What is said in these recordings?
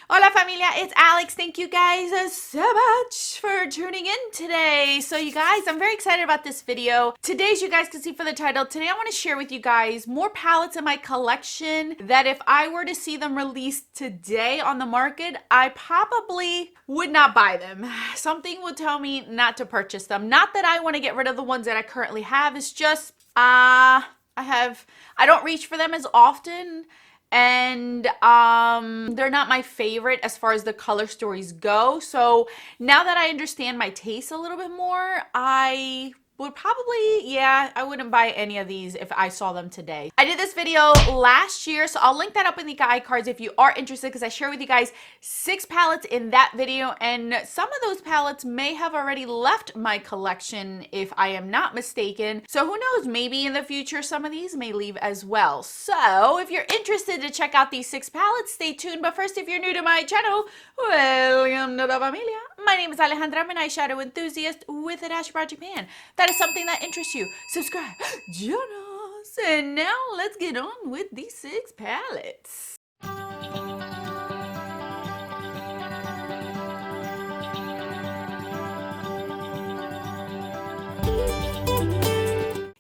Hola familia, it's Alex. Thank you guys so much for tuning in today. So you guys, I'm very excited about this video. Today, as you guys can see for the title, today I want to share with you guys more palettes in my collection that if I were to see them released today on the market, I probably would not buy them. Something would tell me not to purchase them. Not that I want to get rid of the ones that I currently have. It's just, I don't reach for them as often, and they're not my favorite as far as the color stories go. So now that I understand my taste a little bit more, I would probably, yeah, I wouldn't buy any of these if I saw them today. I did this video last year, so I'll link that up in the guide cards if you are interested, because I share with you guys 6 palettes in that video, and some of those palettes may have already left my collection if I am not mistaken. So who knows, maybe in the future some of these may leave as well. So if you're interested to check out these 6 palettes, stay tuned. But first, if you're new to my channel, welcome to the familia. My name is Alejandra. I'm an eyeshadow enthusiast with a dash about Japan. That is something that interests you. Subscribe, join us, and now let's get on with these 6 palettes.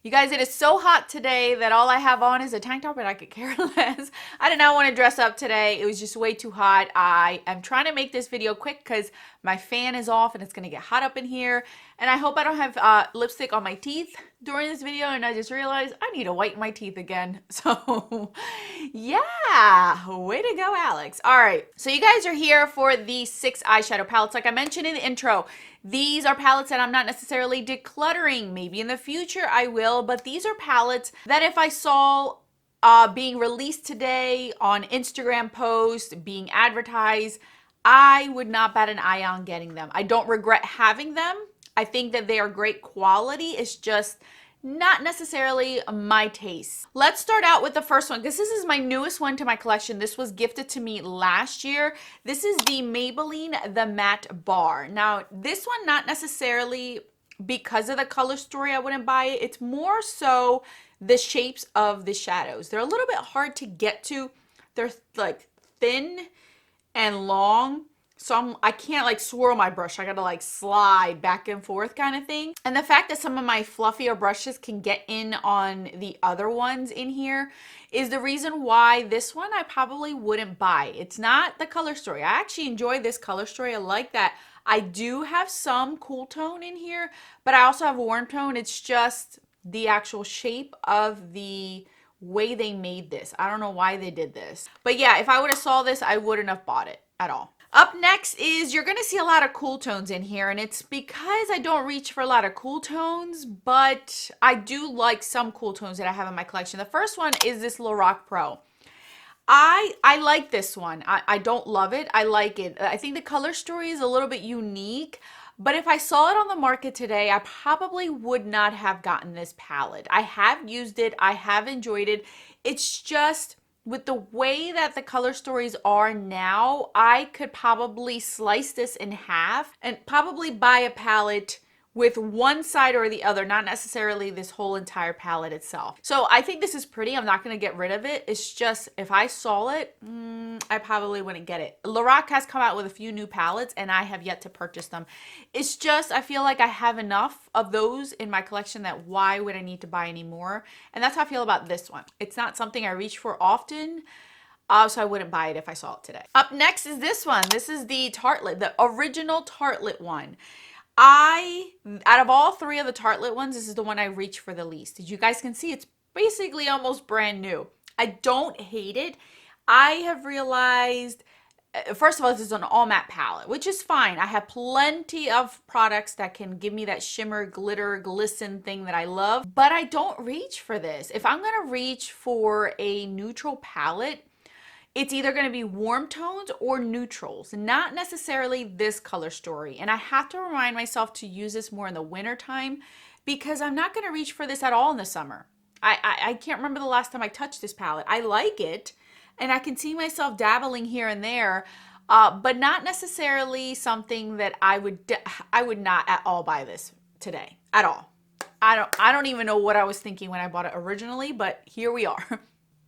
You guys, it is so hot today that all I have on is a tank top and I could care less. I did not want to dress up today. It was just way too hot. I am trying to make this video quick because my fan is off and it's going to get hot up in here. And I hope I don't have lipstick on my teeth during this video. And I just realized I need to whiten my teeth again. So yeah, way to go, Alex. All right, so you guys are here for the 6 eyeshadow palettes. Like I mentioned in the intro, these are palettes that I'm not necessarily decluttering. Maybe in the future I will, but these are palettes that if I saw being released today on Instagram posts, being advertised, I would not bat an eye on getting them. I don't regret having them. I think that they are great quality. It's just not necessarily my taste. Let's start out with the first one, because this is my newest one to my collection. This was gifted to me last year. This is the Maybelline The Matte Bar. Now, this one, not necessarily because of the color story I wouldn't buy it. It's more so the shapes of the shadows. They're a little bit hard to get to. They're like thin and long. So I can't like swirl my brush. I gotta like slide back and forth kind of thing. And the fact that some of my fluffier brushes can get in on the other ones in here is the reason why this one I probably wouldn't buy. It's not the color story. I actually enjoy this color story. I like that. I do have some cool tone in here, but I also have warm tone. It's just the actual shape of the way they made this. I don't know why they did this. But yeah, if I would have saw this, I wouldn't have bought it at all. Up next is, you're going to see a lot of cool tones in here, and it's because I don't reach for a lot of cool tones, but I do like some cool tones that I have in my collection. The first one is this Lorac Pro. I like this one. I don't love it. I like it. I think the color story is a little bit unique, but if I saw it on the market today, I probably would not have gotten this palette. I have used it. I have enjoyed it. It's just, with the way that the color stories are now, I could probably slice this in half and probably buy a palette with one side or the other, not necessarily this whole entire palette itself. So I think this is pretty. I'm not going to get rid of it. It's just, if I saw it, I probably wouldn't get it. Lorac has come out with a few new palettes and I have yet to purchase them. It's just, I feel like I have enough of those in my collection that why would I need to buy any more? And that's how I feel about this one. It's not something I reach for often. So I wouldn't buy it if I saw it today. Up next is this one. This is the Tartelette, the original Tartelette one. Out of all 3 of the Tartelette ones, this is the one I reach for the least. As you guys can see, it's basically almost brand new. I don't hate it. I have realized, first of all, this is an all matte palette, which is fine. I have plenty of products that can give me that shimmer, glitter, glisten thing that I love, but I don't reach for this. If I'm gonna reach for a neutral palette, it's either going to be warm tones or neutrals, not necessarily this color story. And I have to remind myself to use this more in the winter time, because I'm not going to reach for this at all in the summer. I can't remember the last time I touched this palette. I like it, and I can see myself dabbling here and there, but not necessarily something that I would not at all buy this today at all. I don't even know what I was thinking when I bought it originally, but here we are.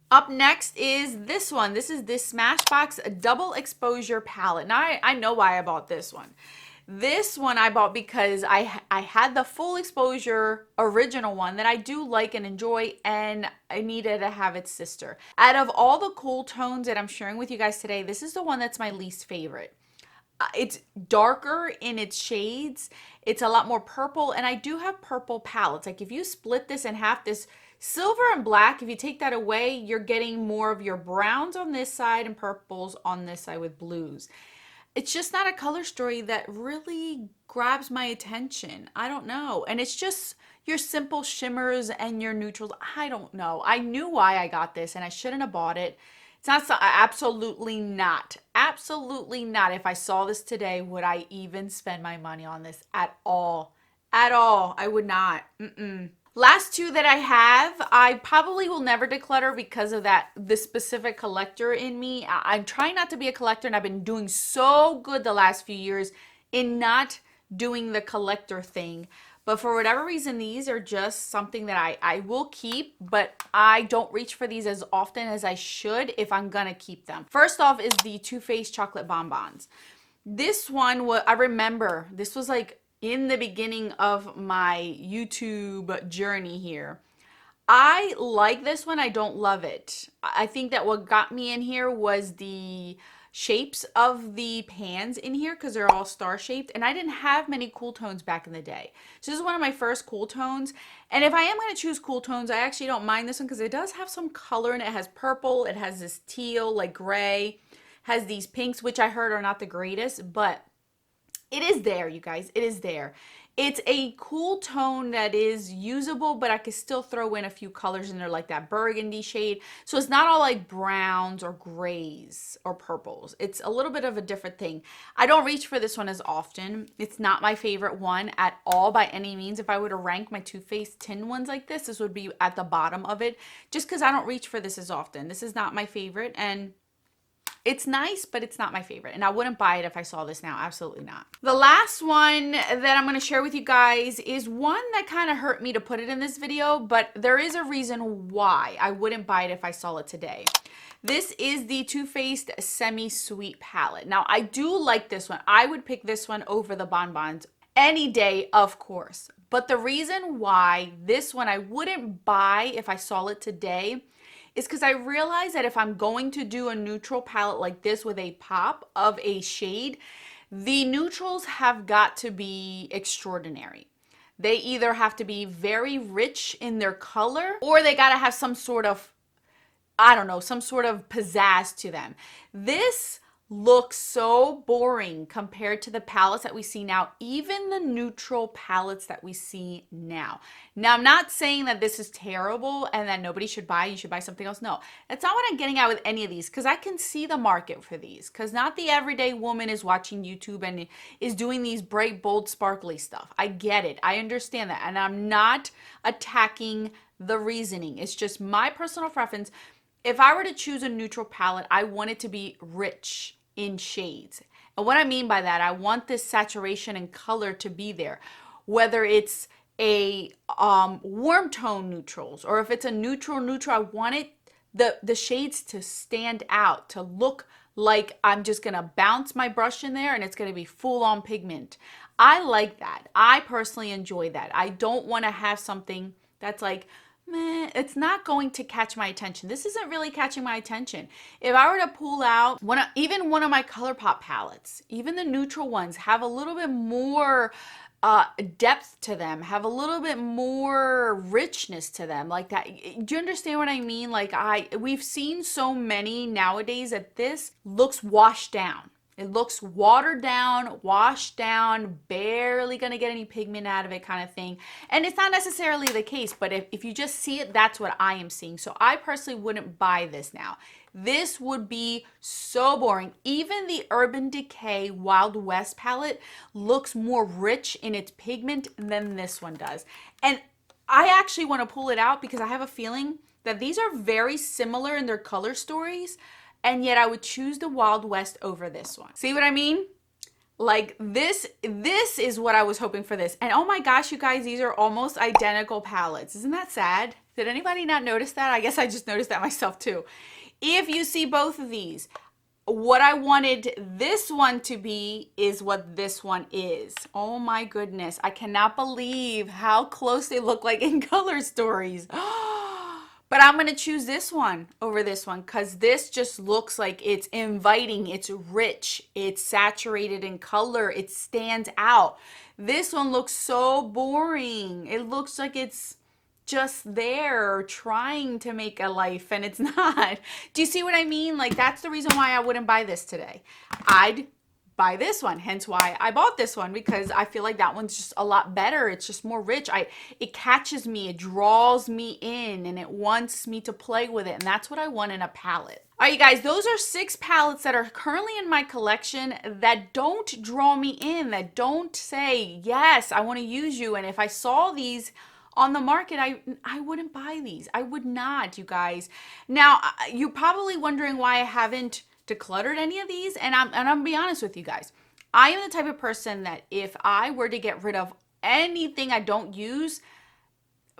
Up next is this one. This is this Smashbox Double Exposure Palette. Now, I know why I bought this one. This one I bought because I had the full exposure original one that I do like and enjoy, and I needed to have its sister. Out of all the cool tones that I'm sharing with you guys today, this is the one that's my least favorite. It's darker in its shades. It's a lot more purple, and I do have purple palettes. Like if you split this in half, this silver and black, if you take that away, you're getting more of your browns on this side and purples on this side with blues. It's just not a color story that really grabs my attention. I don't know. And it's just your simple shimmers and your neutrals. I don't know. I knew why I got this and I shouldn't have bought it. It's not, absolutely not. Absolutely not. If I saw this today, would I even spend my money on this at all? At all. I would not. Last two that I have, I probably will never declutter because of this specific collector in me. I'm trying not to be a collector, and I've been doing so good the last few years in not doing the collector thing. But for whatever reason, these are just something that I will keep, but I don't reach for these as often as I should if I'm gonna keep them. First off is the Too Faced Chocolate Bonbons. This one, I remember, this was like in the beginning of my YouTube journey here. I like this one. I don't love it. I think that what got me in here was the shapes of the pans in here because they're all star shaped, and I didn't have many cool tones back in the day. So this is one of my first cool tones, and if I am going to choose cool tones, I actually don't mind this one because it does have some color in it. It has purple, it has this teal, like gray, has these pinks, which I heard are not the greatest, but it is there, you guys. It is there. It's a cool tone that is usable, but I could still throw in a few colors in there like that burgundy shade. So it's not all like browns or grays or purples. It's a little bit of a different thing. I don't reach for this one as often. It's not my favorite one at all by any means. If I were to rank my Too Faced tin ones like this would be at the bottom of it just because I don't reach for this as often. This is not my favorite, and it's nice, but it's not my favorite. And I wouldn't buy it if I saw this now. Absolutely not. The last one that I'm going to share with you guys is one that kind of hurt me to put it in this video, but there is a reason why I wouldn't buy it if I saw it today. This is the Too Faced Semi-Sweet Palette. Now, I do like this one. I would pick this one over the Bonbons any day, of course. But the reason why this one I wouldn't buy if I saw it today is because I realize that if I'm going to do a neutral palette like this with a pop of a shade, the neutrals have got to be extraordinary. They either have to be very rich in their color, or they got to have some sort of, I don't know, some sort of pizzazz to them. This looks so boring compared to the palettes that we see now, even the neutral palettes that we see now. Now, I'm not saying that this is terrible and that nobody should buy, you should buy something else. No, that's not what I'm getting at with any of these, because I can see the market for these, because not the everyday woman is watching YouTube and is doing these bright, bold, sparkly stuff. I get it. I understand that. And I'm not attacking the reasoning. It's just my personal preference. If I were to choose a neutral palette, I want it to be rich in shades. And what I mean by that, I want this saturation and color to be there. Whether it's a warm tone neutrals or if it's a neutral, I want it, the shades to stand out, to look like I'm just gonna bounce my brush in there and it's gonna be full on pigment. I like that. I personally enjoy that. I don't want to have something that's like, meh, it's not going to catch my attention. This isn't really catching my attention. If I were to pull out even one of my ColourPop palettes, even the neutral ones have a little bit more depth to them, have a little bit more richness to them, like that. Do you understand what I mean? Like we've seen so many nowadays that this looks washed down. It looks watered down, washed down, barely gonna get any pigment out of it kind of thing. And it's not necessarily the case, but if you just see it, that's what I am seeing. So I personally wouldn't buy this now. This would be so boring. Even the Urban Decay Wild West palette looks more rich in its pigment than this one does. And I actually wanna pull it out because I have a feeling that these are very similar in their color stories, and yet I would choose the Wild West over this one. See what I mean? Like this is what I was hoping for this. And oh my gosh, you guys, these are almost identical palettes. Isn't that sad? Did anybody not notice that? I guess I just noticed that myself too. If you see both of these, what I wanted this one to be is what this one is. Oh my goodness. I cannot believe how close they look like in Color Stories. But I'm going to choose this one over this one because this just looks like it's inviting, it's rich, it's saturated in color, it stands out. This one looks so boring. It looks like it's just there trying to make a life and it's not. Do you see what I mean? Like, that's the reason why I wouldn't buy this today. I'd buy this one, hence why I bought this one, because I feel like that one's just a lot better. It's just more rich. It catches me, it draws me in, and it wants me to play with it, and that's what I want in a palette. All right, you guys, those are 6 palettes that are currently in my collection that don't draw me in, that don't say, yes, I want to use you. And if I saw these on the market, I wouldn't buy these. I would not, you guys. Now, you're probably wondering why I haven't decluttered any of these, and I'm gonna be honest with you guys. I am the type of person that if I were to get rid of anything I don't use,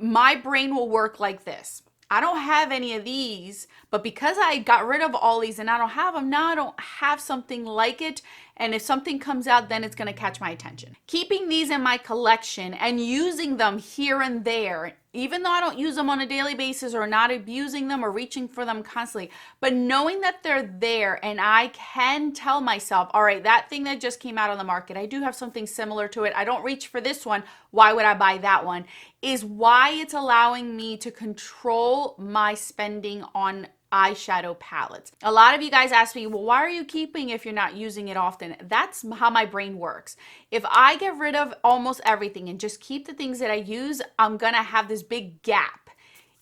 my brain will work like this. I don't have any of these, but because I got rid of all these and I don't have them, now I don't have something like it. And if something comes out, then it's going to catch my attention. Keeping these in my collection and using them here and there, even though I don't use them on a daily basis or not abusing them or reaching for them constantly, but knowing that they're there and I can tell myself, all right, that thing that just came out on the market, I do have something similar to it. I don't reach for this one. Why would I buy that one? Is why it's allowing me to control my spending on eyeshadow palettes. A lot of you guys ask me, well, why are you keeping if you're not using it often? That's how my brain works. If I get rid of almost everything and just keep the things that I use, I'm gonna have this big gap.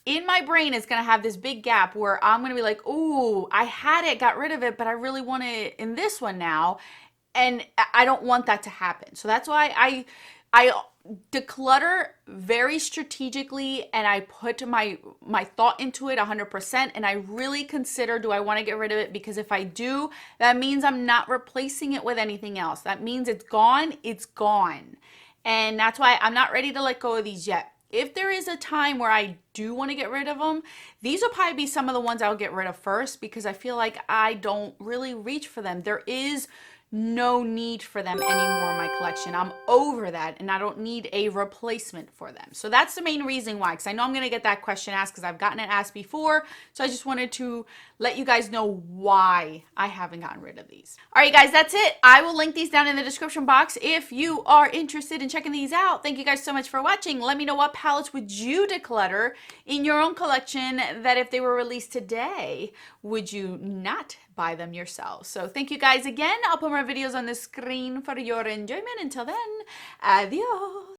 In my brain, it's gonna have this big gap where I'm gonna be like, ooh, I had it, got rid of it, but I really want it in this one now. And I don't want that to happen. So that's why I declutter very strategically, and I put my thought into it 100%, and I really consider, do I want to get rid of it? Because if I do, that means I'm not replacing it with anything else. That means it's gone, it's gone. And that's why I'm not ready to let go of these yet. If there is a time where I do want to get rid of them, these will probably be some of the ones I'll get rid of first, because I feel like I don't really reach for them. There is no need for them anymore in my collection. I'm over that, and I don't need a replacement for them. So that's the main reason why, because I know I'm going to get that question asked because I've gotten it asked before. So I just wanted to let you guys know why I haven't gotten rid of these. All right, guys, that's it. I will link these down in the description box if you are interested in checking these out. Thank you guys so much for watching. Let me know what palettes would you declutter in your own collection that if they were released today, would you not buy them yourselves? So thank you guys again. I'll put more videos on the screen for your enjoyment. Until then, adios.